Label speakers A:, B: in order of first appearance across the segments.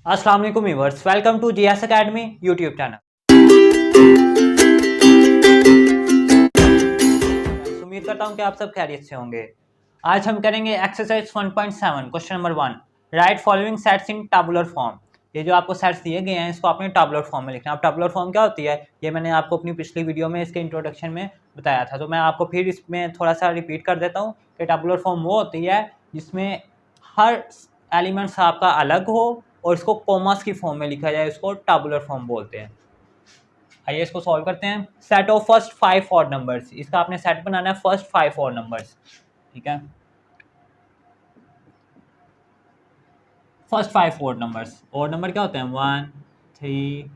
A: अस्सलाम वालेकुम viewers, welcome to GS academy YouTube channel. उम्मीद करता हूं कि आप सब खैरियत से होंगे। आज हम करेंगे exercise 1.7 question number 1, right following sets in tabular form. ये जो आपको सेट्स दिए गए हैं इसको आपने टैबुलर फॉर्म में लिखना है। अब टैबुलर फॉर्म क्या होती है ये मैंने आपको अपनी पिछली वीडियो में इसके इंट्रोडक्शन में बताया था, तो मैं आपको फिर इसमें थोड़ा सा रिपीट कर देता हूँ कि टैबुलर फॉर्म वो होती है जिसमें हर एलिमेंट्स आपका अलग हो और इसको कॉमास की फॉर्म में लिखा जाए, इसको टैबुलर फॉर्म बोलते हैं। आइए इसको सॉल्व करते हैं। Set of first 5 odd numbers, इसका आपने सेट बनाना है फर्स्ट 5 ऑड नंबर्स, ठीक है। First 5 odd numbers, odd number क्या होते हैं 1 3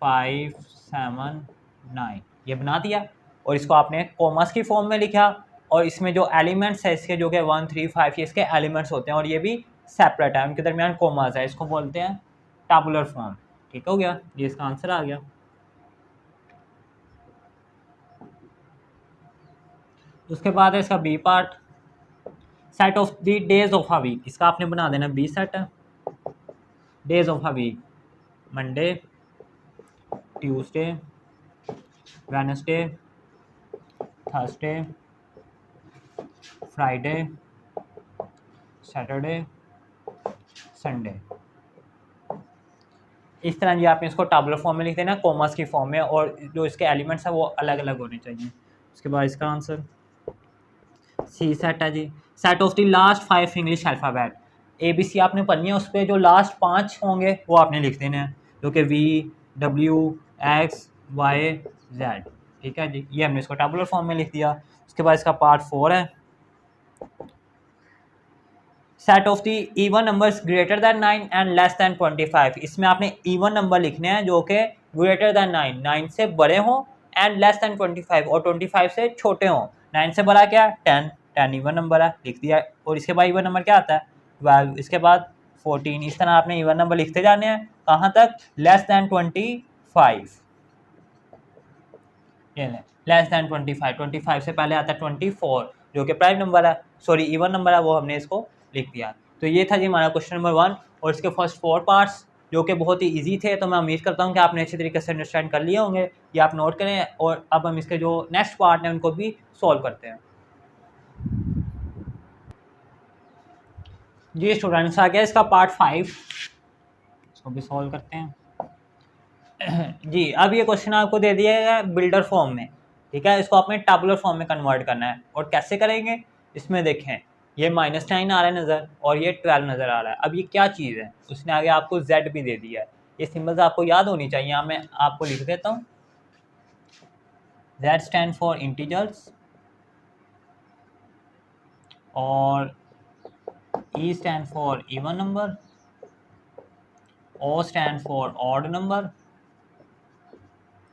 A: 5 7 9, ये बना दिया और इसको आपने कॉमास की फॉर्म में लिखा और इसमें जो एलिमेंट्स है इसके जो कि 1 3 5 ये इसके एलिमेंट्स होते हैं और ये भी सेपरेट है, उनके दरमियान कॉमास है, इसको बोलते हैं टैबुलर फॉर्म। ठीक हो गया, ये इसका आंसर आ गया। उसके बाद है इसका B part, set of the days of a week, इसका आपने बना देना बी सेट है। Days of a week, Monday, Tuesday, Wednesday, Thursday, Friday, Saturday, Sunday. इस तरह ये आपने इसको टैबुलर फॉर्म में लिख देना, कॉमर्स की फॉर्म में, और जो इसके एलिमेंट्स हैं वो अलग अलग होने चाहिए। उसके बाद इसका आंसर सी सेट है जी। Set of the last 5 English alphabet, ABC आपने पढ़नी है, उस पर जो लास्ट 5 होंगे वो आपने लिख देने हैं, जो कि VWXYZ, ठीक है जी। ये हमने इसको टैबुलर फॉर्म में लिख दिया। उसके बाद इसका पार्ट 4 है, set of the even numbers greater than 9 and less than 25, इसमें आपने इवन नंबर लिखने हैं जो कि ग्रेटर दैन 9, 9 से बड़े हों, एंड लेस दैन 25 और 25 से छोटे हों। 9 से बड़ा क्या 10, 10 इवन नंबर है, लिख दिया। और इसके बाद इवन नंबर क्या आता है 12, इसके बाद 14। इस तरह आपने इवन नंबर लिखते जाने हैं, कहाँ तक लेस दैन 25, ये लेस दैन 25, 25 से पहले आता है 24 जो कि प्राइम नंबर है, सॉरी इवन नंबर है, वो हमने इसको लिख दिया। तो ये था जी हमारा क्वेश्चन नंबर 1 और इसके फर्स्ट 4 पार्ट्स जो कि बहुत ही इजी थे। तो मैं उम्मीद करता हूँ कि आपने अच्छी तरीके से अंडरस्टैंड कर लिए होंगे, ये आप नोट करें। और अब हम इसके जो नेक्स्ट पार्ट हैं उनको भी सॉल्व करते हैं। जी स्टूडेंट्स, आ गया इसका पार्ट 5, इसको भी सॉल्व करते हैं। जी अब ये क्वेश्चन आपको दे दिया है बिल्डर फॉर्म में, ठीक है। इसको आपने टैबुलर फॉर्म में कन्वर्ट करना है और कैसे करेंगे इसमें देखें, ये -9 आ रहा है नज़र और ये 12 नज़र आ रहा है। अब ये क्या चीज़ है, उसने आगे आपको Z भी दे दिया है, ये सिंबल्स आपको याद होनी चाहिए। यहाँ मैं आपको लिख देता हूँ, Z स्टैंड फॉर इंटीजर्स और E stand for even number, O stand for odd number,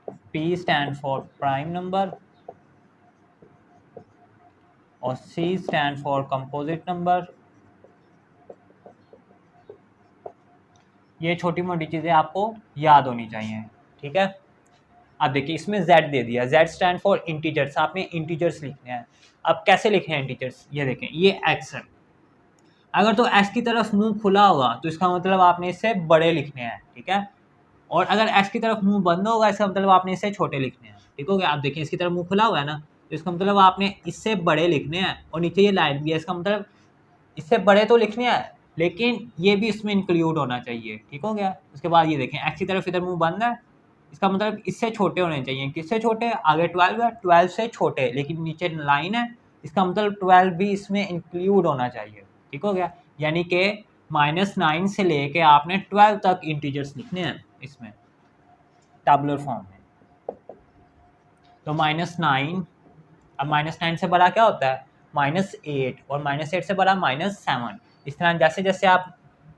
A: P stand for prime number और C stand for composite number. ये छोटी मोटी चीज़ें आपको याद होनी चाहिए, ठीक है। अब देखिए इसमें Z दे दिया, Z स्टैंड फॉर इंटीजर्स, आपने इंटीजर्स लिखने हैं। अब कैसे लिखे हैं इंटीजर्स, ये देखें ये X है, अगर तो X की तरफ मुंह खुला होगा तो इसका मतलब आपने इससे बड़े लिखने हैं, ठीक है। और अगर X की तरफ मुंह बंद होगा इसका मतलब आपने इससे छोटे लिखने हैं, ठीक हो गया। आप देखिए इसकी तरफ मुंह खुला हुआ है ना, तो इसका मतलब आपने इससे बड़े लिखने हैं। और नीचे ये लाइन भी है, इसका मतलब इससे बड़े तो लिखने हैं लेकिन ये भी इसमें इंक्लूड होना चाहिए, ठीक हो गया। उसके बाद ये देखें X की तरफ इधर मुंह बंद है, इसका मतलब इससे छोटे होने चाहिए। किससे छोटे, आगे 12 है, 12 से छोटे, लेकिन नीचे लाइन है, इसका मतलब 12 भी इसमें इंक्लूड होना चाहिए, ठीक हो गया। यानी कि -9 से लेके आपने 12 तक इंटीजर्स लिखने हैं इसमें टैबुलर फॉर्म में। तो -9, अब -9 से बड़ा क्या होता है -8 और -8 से बड़ा -7। इस तरह जैसे जैसे आप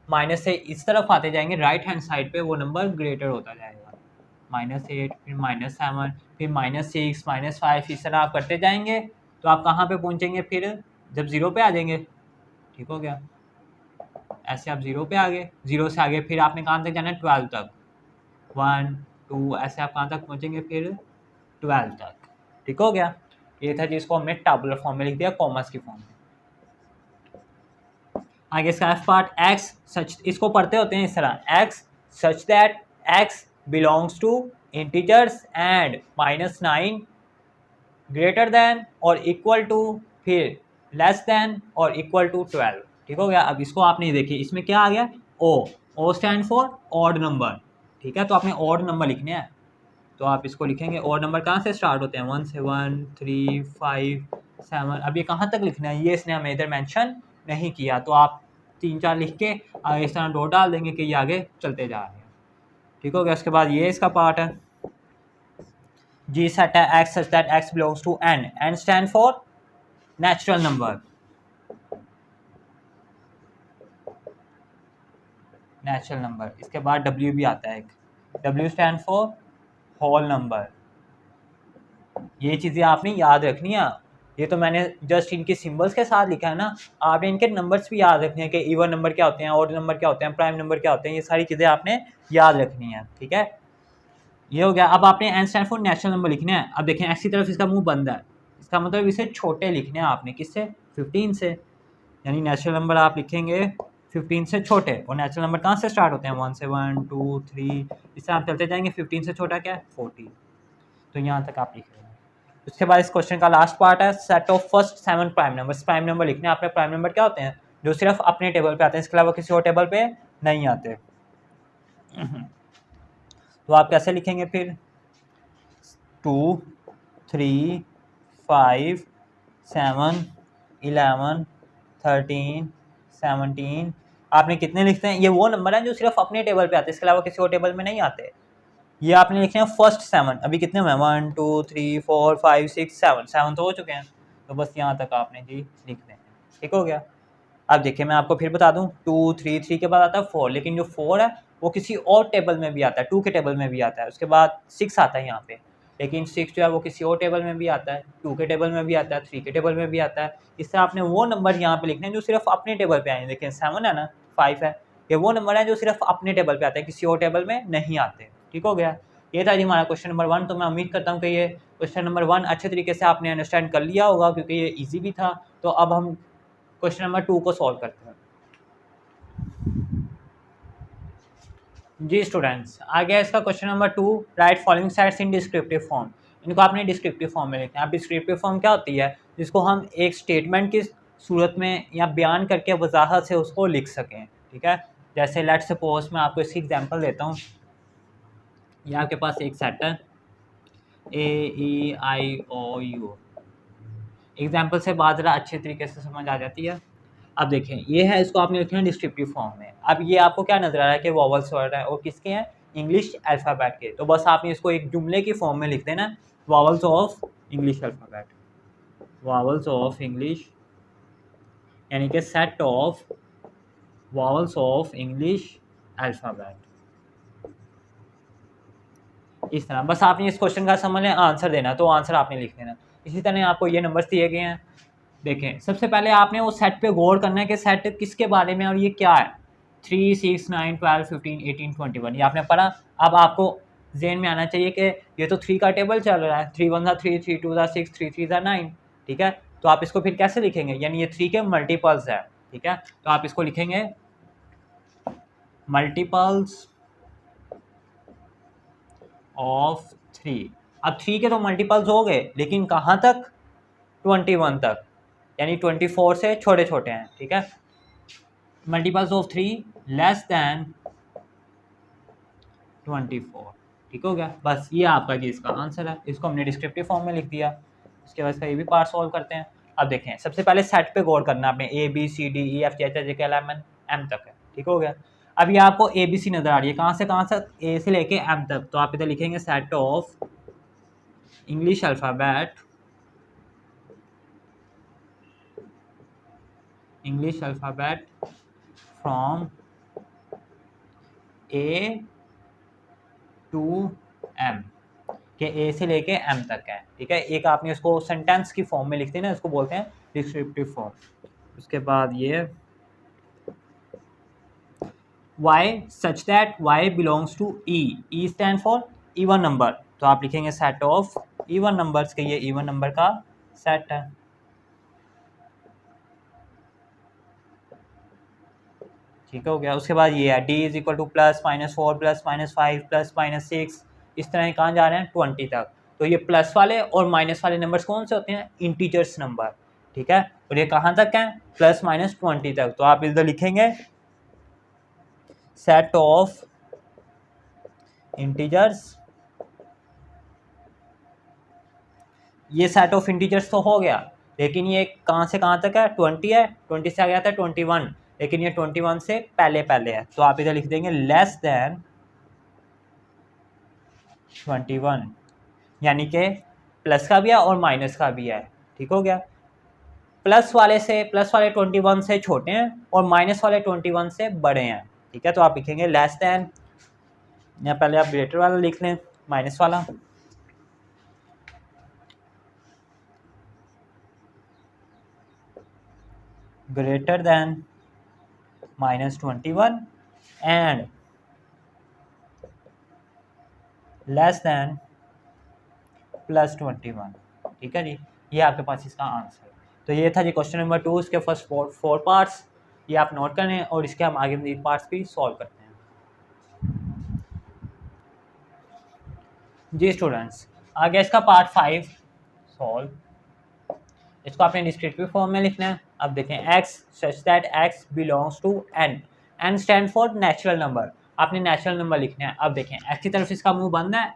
A: माइनस से इस तरफ आते जाएंगे राइट हैंड साइड पे वो नंबर ग्रेटर होता जाएगा। -8 फिर -7 फिर -6 -5, इस तरह आप करते जाएंगे तो आप कहाँ पे पहुँचेंगे फिर, जब 0 पे आ जाएंगे, ठीक हो गया। ऐसे आप 0 पे आ गए, 0 से आगे फिर आपने कहाँ तक जाना है 12 तक, 1 2, ऐसे आप कहाँ तक पहुँचेंगे फिर 12 तक, ठीक हो गया। ये था जिसको हमने टैबुलर फॉर्म में लिख दिया, कॉमर्स की फॉर्म में। आगे इसका एफ पार्ट, एक्स सच, इसको पढ़ते होते हैं इस तरह, x such that x belongs to integers and -9 greater than और इक्वल टू, फिर लेस देन और इक्वल टू 12। ठीक हो गया। अब इसको आपने देखिए इसमें क्या आ गया, O stand for odd number. ठीक है, तो आपने ऑड नंबर लिखने हैं, तो आप इसको लिखेंगे। ऑड नंबर कहाँ से स्टार्ट होते हैं, 1 से 1 3 5 7। अब ये कहाँ तक लिखना है, ये इसने हमें इधर मेंशन नहीं किया, तो आप 3 4 लिख के इस तरह डॉट डाल देंगे कि ये आगे चलते जा रहे हैं। ठीक हो गया। उसके बाद ये इसका पार्ट है, जी सेट है x such that x belongs to N, N stand for natural number, natural number. इसके बाद डब्ल्यू भी आता है एक, W stand for whole number. ये चीज़ें आपने याद रखनी है। ये तो मैंने जस्ट इनके सिंबल्स के साथ लिखा है ना, आपने इनके नंबर्स भी याद रखने हैं कि इवन नंबर क्या होते हैं, ऑड नंबर क्या होते हैं, प्राइम नंबर क्या होते हैं, ये सारी चीज़ें आपने याद रखनी है। ठीक है, ये हो गया। अब आपने N stand for natural number लिखने हैं। अब देखें एक्स की तरफ इसका मुंह बंद है, इसका मतलब इसे छोटे लिखने हैं आपने, किससे, 15 से, यानी नेचुरल नंबर आप लिखेंगे 15 से छोटे। और नेचुरल नंबर कहाँ से स्टार्ट होते हैं, 1 से 1 2 3, इससे आप चलते जाएंगे। 15 से छोटा क्या है, 40। तो यहाँ तक आप लिख रहे हैं। उसके बाद इस क्वेश्चन का लास्ट पार्ट है, set of first 7 prime numbers. Prime number लिखने हैं आपने। प्राइम नंबर क्या होते हैं, जो सिर्फ अपने टेबल पे आते हैं, इसके अलावा किसी और टेबल पे नहीं आते। तो आप कैसे लिखेंगे फिर, 2 3 5 7 11 13 17। आपने कितने लिखते हैं, ये वो नंबर है जो सिर्फ अपने टेबल पे आते हैं, इसके अलावा किसी और टेबल में नहीं आते। ये आपने लिखे हैं फर्स्ट 7। अभी कितने हुए, 1 2 3 4 5 6 7, 7 तो हो चुके हैं। तो बस यहाँ तक आपने जी लिखने हैं। ठीक हो गया। अब देखिए मैं आपको फिर बता दूं, 2 3 3 के बाद आता है 4, लेकिन जो 4 है वो किसी और टेबल में भी आता है, 2 के टेबल में भी आता है। उसके बाद 6 आता है यहाँ पे, लेकिन 6 जो है वो किसी और टेबल में भी आता है, 2 के टेबल में भी आता है, 3 के टेबल में भी आता है। इससे आपने वो नंबर यहाँ पे लिखने हैं जो सिर्फ अपने टेबल पे आए हैं। देखिए 7 है ना, 5 है, ये वो नंबर है जो सिर्फ अपने टेबल पे आते हैं, किसी और टेबल में नहीं आते। ठीक हो गया। ये था जी हमारा क्वेश्चन नंबर 1। तो मैं उम्मीद करता हूँ कि ये क्वेश्चन नंबर 1 अच्छे तरीके से आपने अंडरस्टैंड कर लिया होगा, क्योंकि ये ईजी भी था। तो अब हम क्वेश्चन नंबर 2 को सॉल्व करते हैं। जी स्टूडेंट्स, आ गया इसका question number 2, right following sets in descriptive form. इनको आपने डिस्क्रिप्टिव फॉर्म में लिखना है। अब डिस्क्रिप्टिव फॉर्म क्या होती है, जिसको हम एक स्टेटमेंट की सूरत में या बयान करके वजाहत से उसको लिख सकें। ठीक है, जैसे लेट सपोज मैं आपको इसकी एग्जांपल देता हूँ। ये आपके पास एक सेट है AEIOU। एग्जाम्पल से बात ज़रा अच्छे तरीके से समझ आ जाती है। अब देखें ये है, इसको आपने लिखना है डिस्क्रिप्टिव फॉर्म में। अब ये आपको क्या नजर आ रहा है कि वॉवल्स वर्ड है और किसके हैं, इंग्लिश अल्फ़ाबेट के। तो बस आपने इसको एक जुमले की फॉर्म में लिख देना, vowels of English alphabet, vowels of English, यानी कि set of vowels of English alphabet. इस तरह बस आपने इस क्वेश्चन का समझ लें, आंसर देना, तो आंसर आपने लिख देना। इसी तरह आपको ये नंबर्स दिए गए हैं। देखें सबसे पहले आपने वो सेट पे गौर करना है कि सेट किसके बारे में और ये क्या है। 3 6 9 12 15 18 21 ये आपने पढ़ा। अब आपको जेन में आना चाहिए कि ये तो 3 का टेबल चल रहा है, 3 1 3 3 2 6 3 3 9। ठीक है, तो आप इसको फिर कैसे लिखेंगे, यानी ये 3 के मल्टीपल्स है। ठीक है, तो आप इसको लिखेंगे मल्टीपल्स ऑफ 3। अब 3 के तो मल्टीपल्स हो गए, लेकिन कहाँ तक, 21 तक, यानी 24 से छोटे छोटे हैं। ठीक है, मल्टीपल्स ऑफ 3 लेस दैन 24। ठीक हो गया। बस ये आपका जी इसका आंसर है। इसको हमने डिस्क्रिप्टिव फॉर्म में लिख दिया। इसके बाद इसका ये भी पार्ट सॉल्व करते हैं। अब देखें सबसे पहले सेट पे गौर करना आपने, ABCDEFGHIJKLMN M तक है। ठीक हो गया। अब ये आपको ABC नजर आ रही है, कहाँ से A से लेके M तक। तो आप इधर लिखेंगे set of English alphabet, English alphabet from A to M, के A से लेके M तक है। ठीक है, एक आपने इसको सेंटेंस की फॉर्म में लिखते हैं ना, इसको बोलते हैं डिस्क्रिप्टिव फॉर्म। उसके बाद ये Y such that Y belongs to E stand for even number. तो आप लिखेंगे सेट ऑफ इवन नंबर्स के, ये इवन नंबर का सेट है। ठीक हो गया। उसके बाद ये है डी इज इक्वल टू +-4 +-5 +-6, इस तरह कहाँ जा रहे हैं 20 तक। तो ये प्लस वाले और माइनस वाले नंबर्स कौन से होते हैं? इंटीजर्स नंबर, ठीक है। और ये कहाँ तक हैं? +-20 तक। तो आप इधर लिखेंगे सेट ऑफ इंटीजर्स, ये सेट ऑफ इंटीजर्स तो हो गया, लेकिन ये कहाँ से कहाँ तक है? 20 है, 20 से आ गया था 21, लेकिन ये 21 से पहले पहले है। तो आप इधर लिख देंगे लेस देन 21, यानी कि प्लस का भी है और माइनस का भी है, ठीक हो गया। प्लस वाले 21 से छोटे हैं और माइनस वाले 21 से बड़े हैं, ठीक है। तो आप लिखेंगे लेस देन, या पहले आप ग्रेटर वाला लिख लें, माइनस वाला, greater than -21 and less than +21, ठीक है जी। ये आपके पास इसका आंसर है। तो ये था जी क्वेश्चन नंबर 2, इसके फर्स्ट 4 पार्ट्स, ये आप नोट करें और इसके हम आगे मज़ीद पार्ट्स भी सॉल्व करते हैं। जी स्टूडेंट्स, आगे इसका पार्ट 5 सॉल्व, इसको आपने डिस्क्रिप्टिव फॉर्म में लिखना है। अब देखें x such that x belongs to n, n stand for natural number, आपने नेचुरल नंबर लिखना है। अब देखें x की तरफ इसका मुंह बंद है,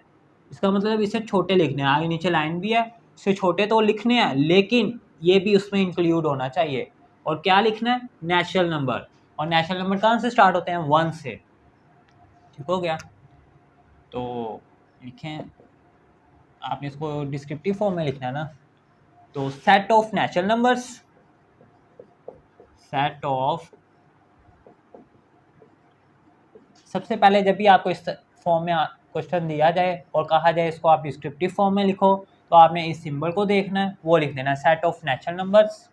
A: इसका मतलब इसे छोटे लिखने हैं, आगे नीचे लाइन भी है, इससे छोटे तो लिखने हैं, लेकिन ये भी उसमें इंक्लूड होना चाहिए। और क्या लिखना है? Natural number. और नेचुरल नंबर कहाँ से स्टार्ट होते हैं? 1 से, ठीक हो गया। तो लिखें, आपने इसको डिस्क्रिप्टिव फॉर्म में लिखना है ना। तो set of natural numbers, set of, सबसे पहले जब भी आपको इस फॉर्म में क्वेश्चन दिया जाए और कहा जाए इसको आप डिस्क्रिप्टिव फॉर्म में लिखो, तो आपने इस सिंबल को देखना है, वो लिख देना सेट ऑफ नेचुरल नंबर्स।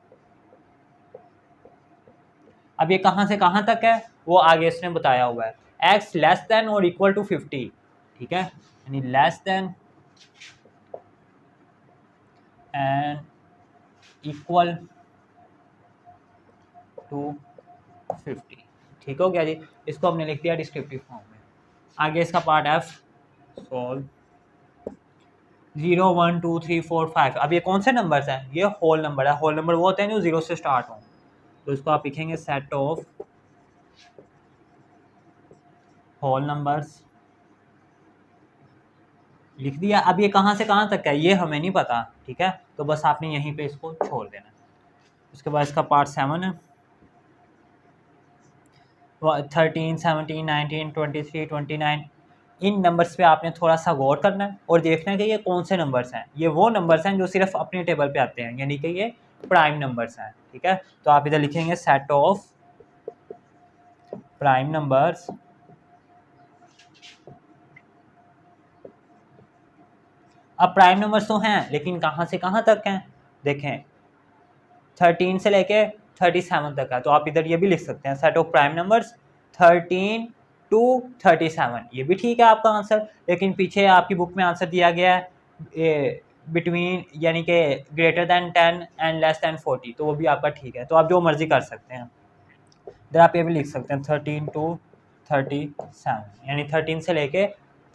A: अब ये कहाँ से कहाँ तक है वो आगे इसने बताया हुआ है, x लेस देन और इक्वल टू 50, ठीक है, यानी less than and equal to 50, ठीक हो गया जी। इसको हमने लिख दिया डिस्क्रिप्टिव फॉर्म में। आगे इसका पार्ट f सॉल्व, 0 1 2 3 4 5। अब ये कौन से नंबर्स हैं? ये होल नंबर है। होल नंबर वो होते हैं जो 0 से स्टार्ट हों। तो इसको आप लिखेंगे सेट ऑफ होल नंबर्स, लिख दिया। अब ये कहाँ से कहाँ तक है ये हमें नहीं पता, ठीक है, तो बस आपने यहीं पे इसको छोड़ देना। उसके बाद इसका पार्ट 7 है, 13 17 19 23 29, इन नंबर्स पे आपने थोड़ा सा गौर करना है और देखना है कि ये कौन से नंबर्स हैं। ये वो नंबर्स हैं जो सिर्फ अपने टेबल पे आते हैं, यानी कि ये प्राइम नंबर्स हैं, ठीक है। तो आप इधर लिखेंगे सेट ऑफ प्राइम नंबर्स, अब प्राइम नंबर्स तो हैं लेकिन कहाँ से कहाँ तक हैं? देखें 13 से लेके 37 तक है, तो आप इधर ये भी लिख सकते हैं set of prime numbers 13 to 37, ये भी ठीक है आपका आंसर। लेकिन पीछे आपकी बुक में आंसर दिया गया है बिटवीन, यानी कि greater than 10 and less than 40, तो वो भी आपका ठीक है। तो आप जो मर्जी कर सकते हैं, इधर आप ये भी लिख सकते हैं 13 टू 37, यानी 13 से लेके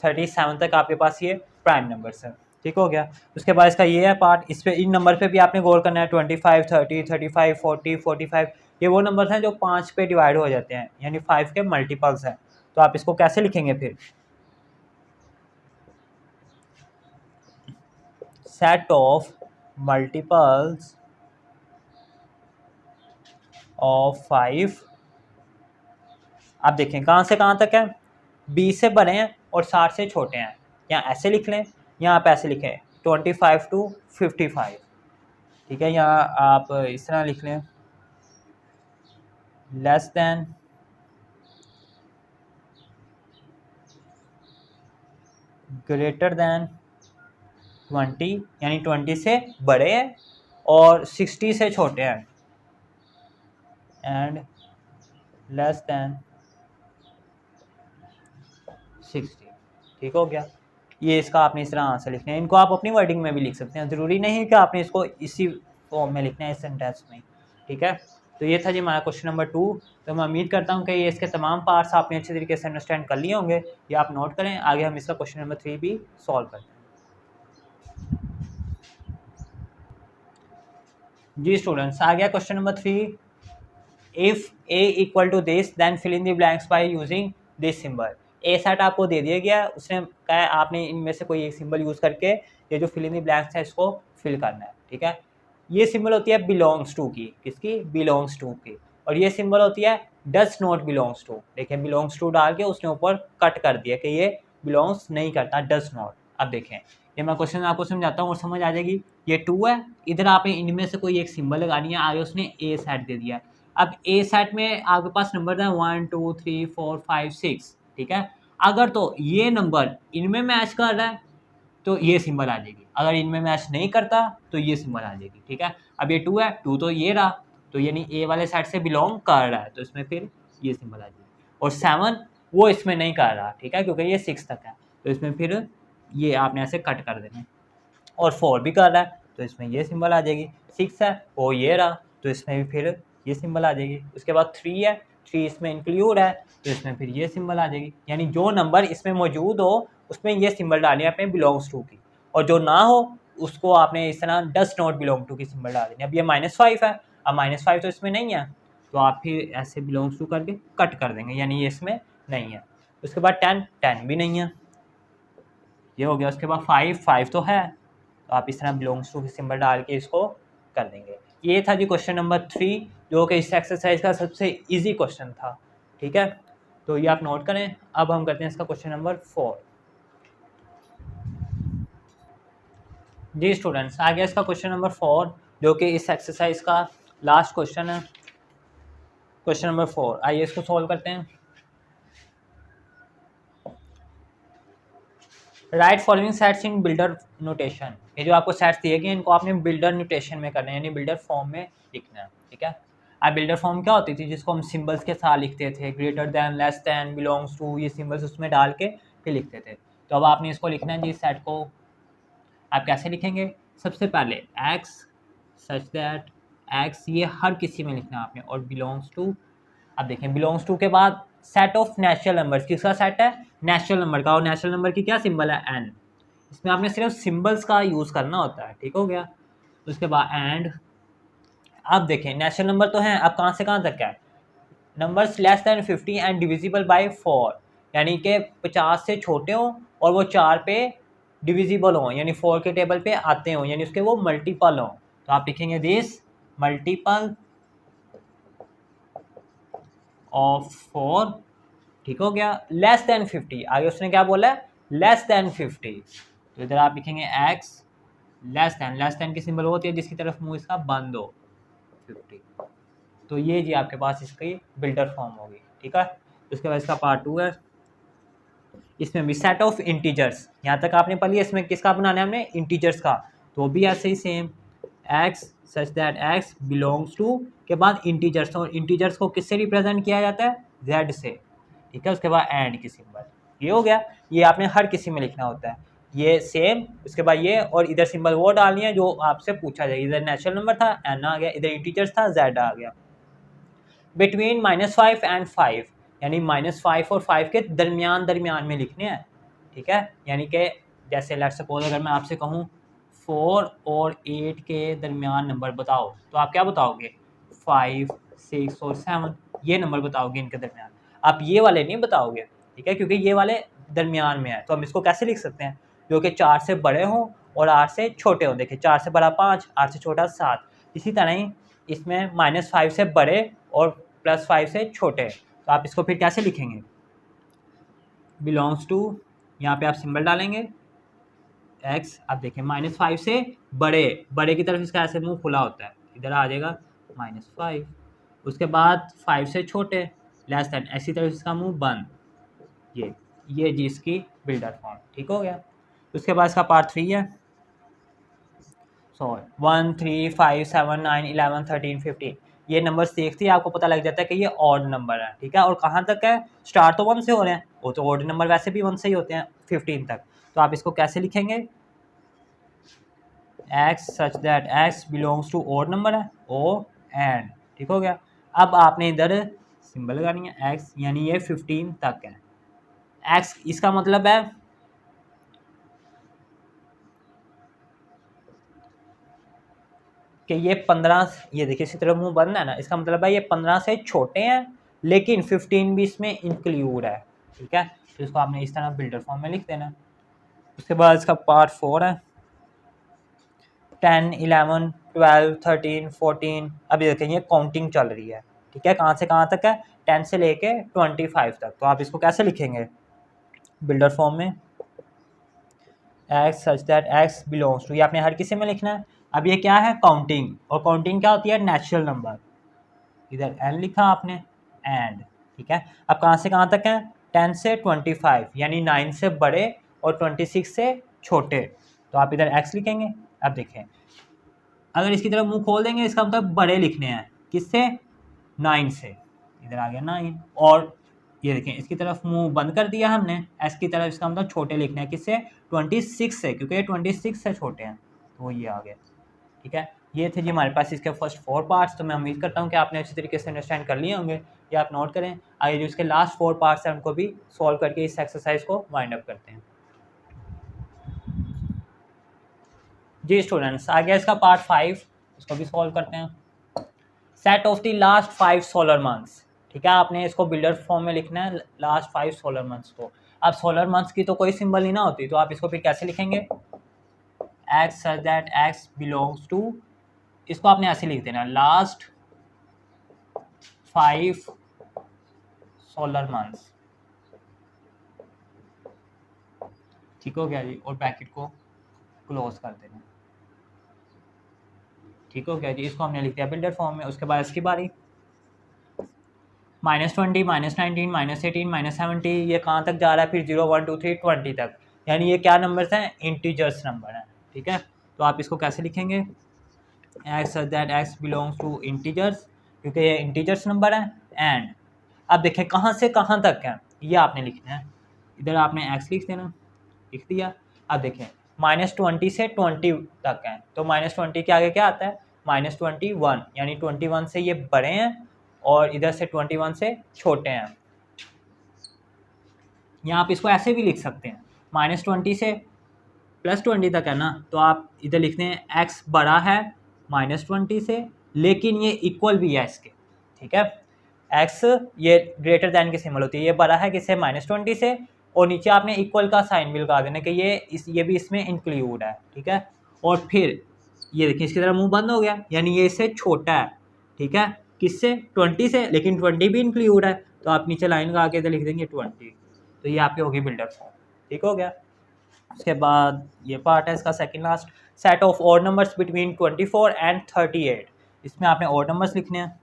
A: 37 तक आपके पास ये प्राइम नंबर्स है, ठीक हो गया। उसके बाद इसका ये है पार्ट, इस पे इन नंबर पे भी आपने गौर करना है, 25 30 35 40 45, ये वो नंबर्स हैं जो 5 पे डिवाइड हो जाते हैं, यानी 5 के मल्टीपल्स हैं। तो आप इसको कैसे लिखेंगे फिर? सेट ऑफ मल्टीपल्स ऑफ 5, आप देखें कहाँ से कहाँ तक है, 20 से बड़े हैं और 60 से छोटे हैं, या ऐसे लिख लें या आप ऐसे लिखें 25 टू 55, ठीक है, या आप इस तरह लिख लें लेस देन ग्रेटर देन 20, यानी 20 से बड़े हैं और 60 से छोटे हैं, एंड लेस देन 60, ठीक हो गया। ये इसका आपने इस तरह आंसर लिखना है। इनको आप अपनी वर्डिंग में भी लिख सकते हैं, ज़रूरी नहीं कि आपने इसको इसी फॉर्म में लिखना है इस सेंटेंस में, ठीक है। तो ये था जी हमारा क्वेश्चन नंबर 2। तो मैं उम्मीद करता हूँ कि ये इसके तमाम पार्ट्स आपने अच्छे तरीके से अंडरस्टैंड कर लिए होंगे। ये आप नोट करें, आगे हम इसका क्वेश्चन नंबर 3 भी सॉल्व करते हैं। जी स्टूडेंट्स, आ गया question number 3। If A equal to this then fill in the blanks by using this symbol. A set आपको दे दिया गया, उसने कहा है आपने इनमें से कोई एक सिंबल यूज करके ये जो फिल इन द ब्लैंक्स है इसको फिल करना है। ठीक है, ये सिंबल होती है बिलोंग्स टू की, किसकी? बिलोंग्स टू की। और ये सिंबल होती है डज नॉट बिलोंग्स टू। देखिए बिलोंग्स टू डाल के उसने ऊपर कट कर दिया कि ये बिलोंग्स नहीं करता, डज नॉट। अब देखें, ये मैं क्वेश्चन आपको समझाता हूँ और समझ आ जाएगी। ये 2 है, इधर आपने इनमें से कोई एक सिंबल लगानी है, आगे उसने ए सेट दे दिया है। अब ए सेट में आपके पास नंबर है 1 2 3 4 5 6। ठीक है, अगर तो ये नंबर इनमें मैच कर रहा है तो ये सिंबल आ जाएगी, अगर इनमें मैच नहीं करता तो ये सिंबल आ जाएगी। ठीक है, अब ये 2 है, 2 तो ये रहा, तो यानी ए वाले सेट से बिलोंग कर रहा है, तो इसमें फिर ये सिंबल आ जाएगी। और 7 वो इसमें नहीं कर रहा, ठीक है, क्योंकि ये 6 तक है, तो इसमें फिर ये आपने ऐसे कट कर देना। और 4 भी कर रहा है तो इसमें ये सिंबल आ जाएगी। 6 है वो ये रहा, तो इसमें भी फिर ये सिंबल आ जाएगी। उसके बाद 3 है, 3 इसमें इंक्लूड है, तो इसमें फिर ये सिंबल आ जाएगी। यानी जो नंबर इसमें मौजूद हो उसमें ये सिंबल डालनी है आपने बिलोंग्स टू की, और जो ना हो उसको आपने इस तरह डज नॉट बिलोंग टू की सिंबल डाल देनी। अब ये -5 है, अब -5 तो इसमें नहीं है, तो आप फिर ऐसे बिलोंग्स टू करके कट कर देंगे, यानी ये इसमें नहीं है। उसके बाद 10 भी नहीं है, ये हो गया। उसके बाद 5 तो है, तो आप इस तरह बिलोंग्स टू की सिंबल डाल के इसको कर देंगे। ये था जी क्वेश्चन नंबर 3, जो कि इस एक्सरसाइज का सबसे इजी क्वेश्चन था। ठीक है, तो ये आप नोट करें। अब हम करते हैं इसका क्वेश्चन नंबर 4। जी स्टूडेंट्स, आ गया इसका क्वेश्चन नंबर 4, जो कि इस एक्सरसाइज का लास्ट क्वेश्चन है। क्वेश्चन नंबर 4, आइए इसको सॉल्व करते हैं। Right following sets in builder notation. ये जो आपको सेट्स दिए गए इनको आपने बिल्डर नोटेशन में करना है, यानी बिल्डर फॉर्म में लिखना है। ठीक है, अब बिल्डर फॉर्म क्या होती थी, जिसको हम सिंबल्स के साथ लिखते थे, greater than, less than, belongs to, ये सिंबल्स उसमें डाल के फिर लिखते थे। तो अब आपने इसको लिखना है जी, सेट को आप कैसे लिखेंगे? सबसे पहले एक्स सच दैट एक्स, ये हर किसी में लिखना है आपने, और बिलोंग्स टू। अब देखें बिलोंग्स टू के बाद सेट ऑफ नेचुरल नंबर्स, किसका सेट है? नेचुरल नंबर का, और नेचुरल नंबर की क्या सिंबल है? एन। इसमें आपने सिर्फ सिंबल्स का यूज़ करना होता है। ठीक हो गया। उसके बाद एंड, अब देखें नेचुरल नंबर तो हैं, अब कहाँ से कहाँ तक है? Numbers less than 50 and divisible by 4, यानी कि 50 से छोटे हों और वो 4 पे डिविजिबल हों, यानी 4 के टेबल पे आते हों, यानी उसके वो मल्टीपल हों। तो आप लिखेंगे दिस मल्टीपल ऑफ 4। ठीक हो गया। लेस दैन 50, आगे उसने क्या बोला है? Less than 50। तो इधर आप लिखेंगे x less than, less then की सिंबल होती है जिसकी तरफ मुंह इसका बंद हो, 50। तो ये जी आपके पास इसकी बिल्डर फॉर्म होगी। ठीक है, उसके बाद इसका पार्ट 2 है। इसमें भी सेट ऑफ इंटीजर्स, यहाँ तक आपने पढ़ लिया। इसमें किसका बनाना है हमने? इंटीजर्स का। तो भी ऐसे ही same, X such that x belongs to के बाद इंटीजर्स, और इंटीजर्स को किससे रिप्रेजेंट किया जाता है? जेड से। ठीक है, उसके बाद एंड की सिंबल, ये हो गया। ये आपने हर किसी में लिखना होता है, ये सेम। उसके बाद ये, और इधर सिंबल वो डालनी है जो आपसे पूछा जाए। इधर नेचुरल नंबर था, एन आ गया, इधर इंटीजर्स था, जेड आ गया। बिटवीन -5 एंड 5, यानी -5 और 5 के दरमियान में लिखने हैं। ठीक है, यानी कि जैसे लेट्स सपोज अगर मैं आपसे कहूँ 4 और 8 के दरमियान नंबर बताओ, तो आप क्या बताओगे? 5 6 और 7, ये नंबर बताओगे इनके दरमियान। आप ये वाले नहीं बताओगे, ठीक है, क्योंकि ये वाले दरमियान में है। तो हम इसको कैसे लिख सकते हैं? जो कि 4 से बड़े हों और 8 से छोटे हों। देखिए 4 से बड़ा 5, 8 से छोटा 7। इसी तरह ही इसमें -5 से बड़े और +5 से छोटे। तो आप इसको फिर कैसे लिखेंगे? बिलोंग्स टू, यहाँ पे आप सिंबल डालेंगे एक्स। अब देखें -5 से बड़े, बड़े की तरफ इसका ऐसे मुंह खुला होता है, इधर आ जाएगा -5। उसके बाद 5 से छोटे लेस दैन, ऐसी तरफ इसका मुंह बंद, ये जी इसकी बिल्डर फॉर्म। ठीक हो गया। उसके बाद इसका पार्ट 3 है। 1 3 5 7 9 11 13 15, ये नंबर्स देखते ही आपको पता लग जाता है कि ये ऑड नंबर है। ठीक है, और कहाँ तक है? स्टार्ट तो 1 से हो रहे हैं, वो तो ऑड नंबर वैसे भी 1 से ही होते हैं 15 तक। तो आप इसको कैसे लिखेंगे? X such that x belongs to odd number है, ओ एंड। ठीक हो गया। अब आपने इधर सिंबल लगानी है x, यानी ये 15 तक है। x इसका मतलब है कि ये 15, ये देखिए इसी तरह मुंह बंद है ना, इसका मतलब है ये 15 से छोटे हैं लेकिन 15 भी इसमें इंक्लूड है, ठीक है। तो इसको आपने इस तरह बिल्डर फॉर्म में लिख देना। उसके बाद इसका पार्ट 4 है 10, 11, 12, 13, 14। अभी देखें ये काउंटिंग चल रही है, ठीक है। कहाँ से कहाँ तक है? 10 से लेके 25 तक। तो आप इसको कैसे लिखेंगे बिल्डर फॉर्म में? X such that x belongs to, ये आपने हर किसी में लिखना है। अब ये क्या है? काउंटिंग। और काउंटिंग क्या होती है? Natural number. इधर एन लिखा आपने, एंड, ठीक है। अब कहाँ से कहाँ तक है? 10 से 25, यानी 9 से बड़े और 26 से छोटे। तो आप इधर एक्स लिखेंगे। अब देखें, अगर इसकी तरफ मुंह खोल देंगे इसका मतलब बड़े लिखने हैं। किससे? 9 से। इधर आ गया 9। और ये देखें इसकी तरफ मुंह बंद कर दिया हमने, एस की तरफ, इसका मतलब छोटे लिखने हैं। किससे? 26 से, क्योंकि ये 26 से छोटे हैं, तो वो ये आ गया, ठीक है। ये थे जी हमारे पास इसके फर्स्ट 4 पार्ट्स। तो मैं उम्मीद करता हूँ कि आपने अच्छी तरीके से अंडरस्टैंड कर लिए होंगे। ये आप नोट करें। आइए जो इसके लास्ट 4 पार्ट्स हैं उनको भी सॉल्व करके इस एक्सरसाइज को वाइंड अप करते हैं। जी स्टूडेंट्स, आ गया इसका पार्ट 5, इसको भी सॉल्व करते हैं। Set of the last 5 solar months, ठीक है। आपने इसको बिल्डर फॉर्म में लिखना है, लास्ट 5 सोलर मंथ्स को। अब सोलर मंथ्स की तो कोई सिंबल ही ना होती, तो आप इसको फिर कैसे लिखेंगे? X such that x belongs to, इसको आपने ऐसे लिख देना, लास्ट 5 सोलर मंथ्स, ठीक हो गया जी। और ब्रैकेट को क्लोज कर देना, ठीक हो गया जी। इसको हमने लिख दिया बिल्डर फॉर्म में। उसके बाद इसकी बारी, -20, -19, -18, -17, ये कहाँ तक जा रहा है फिर? 0, 1, 2, 3, 20 तक। यानी ये क्या नंबर्स हैं? इंटीजर्स नंबर हैं, ठीक है। तो आप इसको कैसे लिखेंगे? X such that x belongs to integers, क्योंकि ये इंटीजर्स नंबर है। एंड अब देखें कहाँ से कहाँ तक है, ये आपने लिखना है। इधर आपने एक्स लिख देना, लिख दिया। अब देखें -20 से 20 तक है, तो -20 के आगे क्या आता है? -21, यानी 21 से ये बड़े हैं और इधर से 21 से छोटे हैं। या आप इसको ऐसे भी लिख सकते हैं, -20 से +20 तक है ना, तो आप इधर लिखते हैं एक्स बड़ा है -20 से, लेकिन ये इक्वल भी है इसके, ठीक है। एक्स ये ग्रेटर दैन की सिंबल होती है, ये बड़ा है किससे? -20 से, और नीचे आपने इक्वल का साइन भी लगा देना कि ये भी इसमें इंक्लूड है, ठीक है। और फिर ये देखिए इसकी तरह मुंह बंद हो गया, यानी ये इससे छोटा है, ठीक है। किससे? 20 से, लेकिन 20 भी इंक्लूड है, तो आप नीचे लाइन लगा के इधर लिख देंगे 20। तो ये आपकी होगी बिल्डर फॉर्म, ठीक हो गया। उसके बाद ये पार्ट है इसका second last, set of odd numbers between 24 and 38। इसमें आपने ऑड नंबर्स लिखने हैं।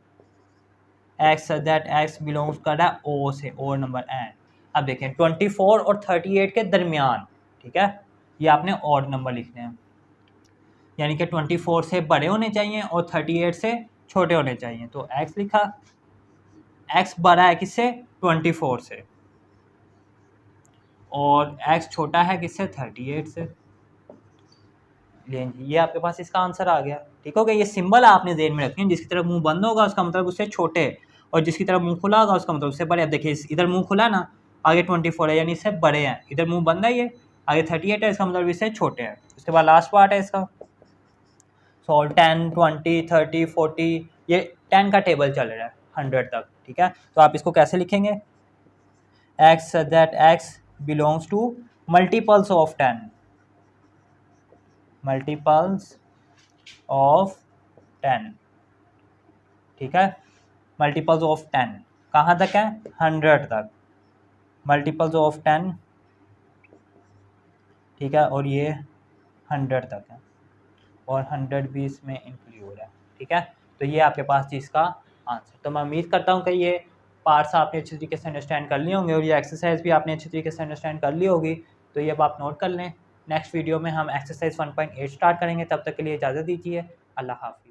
A: एक्स दैट एक्स बिलोंग्स कर रहा है ओ से, ऑड नंबर एंड। अब देखें 24 और 38 के दरमियान, ठीक है, ये आपने ऑड नंबर लिखने हैं, यानी कि 24 से बड़े होने चाहिए और 38 से छोटे होने चाहिए। तो एक्स लिखा, एक्स बड़ा है किससे? 24 से, और x छोटा है किससे? 38 से। लें जी, ये आपके पास इसका आंसर आ गया, ठीक हो गया। ये सिंबल आपने ध्यान में रखनी है, जिसकी तरफ मुंह बंद होगा उसका मतलब उससे छोटे, और जिसकी तरफ मुंह खुला होगा उसका मतलब उससे बड़े। अब देखिए इधर मुंह खुला है ना, आगे 24 है यानी इससे बड़े हैं, इधर मुंह बंद है ये आगे 38 है, इसका मतलब इससे छोटे हैं। उसके बाद लास्ट पार्ट है इसका, सो 10, 20, 30, 40, ये 10 का टेबल चल रहा है 100 तक, ठीक है। तो आप इसको कैसे लिखेंगे? X that x belongs to multiples of 10, multiples of 10, ठीक है। मल्टीपल्स ऑफ 10 कहाँ तक है? 100 तक, मल्टीपल्स ऑफ 10, ठीक है। और ये 100 तक है, और 100 भी इसमें इंक्लूड है, ठीक है। तो ये आपके पास चीज़ का आंसर। तो मैं उम्मीद करता हूँ कि ये पार्ट्स आपने अच्छी तरीके से अंडरस्टैंड कर लिए होंगे, और ये एक्सरसाइज भी आपने अच्छी तरीके से अंडरस्टैंड कर ली होगी। तो ये अब आप नोट कर लें। नेक्स्ट वीडियो में हम एक्सरसाइज 1.8 स्टार्ट करेंगे, तब तक के लिए इजाज़त दीजिए। अल्लाह हाफ़िज़।